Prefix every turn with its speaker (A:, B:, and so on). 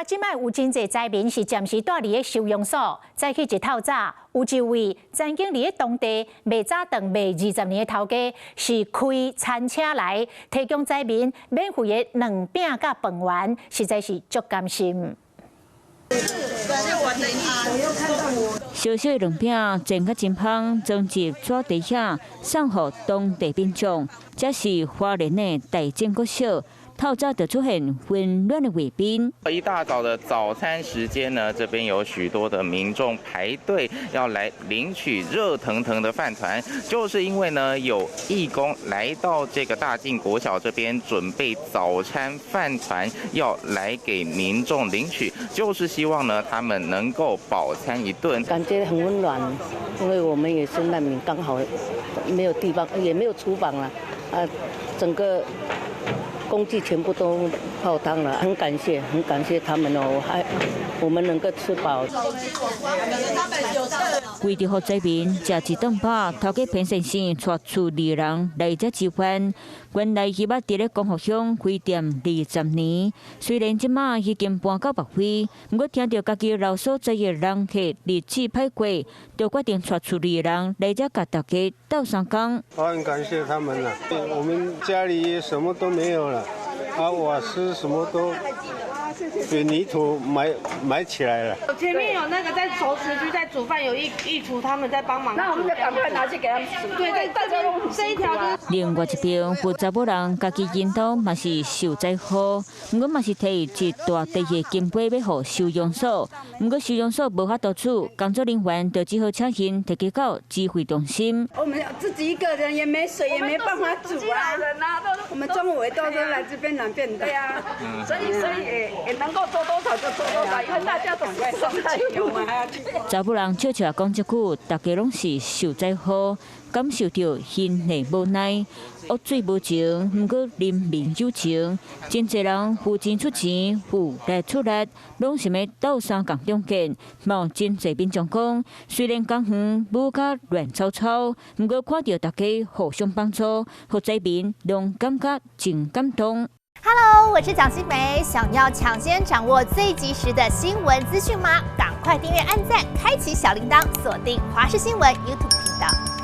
A: 即摆有真侪灾民是暂时住伫个收容所。早起一透早，有一位曾经伫个当地卖早顿卖20年的头家，是开餐车来提供灾民免费的软饼甲饭圆，实在是足甘心。
B: 小小的软饼煎甲真香，装入纸袋遐送予当地民众。这是花莲的大建国小。 透早就出现混乱的卫兵。
C: 一大早的早餐时间呢，这边有许多的民众排队要来领取热腾腾的饭团，就是因为呢有义工来到这个大进国小这边准备早餐饭团，要来给民众领取，就是希望呢他们能够饱餐一顿。
D: 感觉很温暖，因为我们也是难民，刚好没有地方，也没有厨房了，整个。 工具全部都泡汤了，很感谢他们哦，我们能够吃饱。
B: 为着让灾民吃一顿饱，头家偏先生带出2人来这支援。原来伊捌伫咧光复乡开店20年，虽然即马已经搬到北非，不过听到家己老所在的人客日子歹过，就决定带出2人来这甲大家斗相共。
E: 我很感谢他们了，我们家里什么都没有了。 瓦斯什么都被泥土埋起来了。
F: 前面有那个在熟食区在煮饭，有一厨他们在帮忙。那我们就赶快拿去给他们煮。对，大家这一条就是。
B: 另外一边，有查某人家己因兜嘛是受灾户，不过嘛是提一大袋的金杯要予收容所，不过收容所无法度处，工作人员就只好请人提去到指挥中心。
G: 我们自己一个人也没水，也没办法煮啊。我们中午都是来这边拿便当。对啊，
F: 所以也能够做多少就做多少，因为大家都在上菜，我们还要去。
B: 查某人笑笑讲一句，大家拢是受灾户，感受到心内无奈。恶水无情，不过人民有情。真侪人付钱出钱，付力出力，拢想要斗相共中建。冇真侪民众讲，虽然工园舞甲乱糟糟，不过看到大家互相帮助，互灾民拢感觉真感动。
H: Hello， 我是蒋欣梅。想要抢先掌握最及时的新闻资讯吗？赶快订阅、按赞、开启小铃铛，锁定华视新闻 YouTube 频道。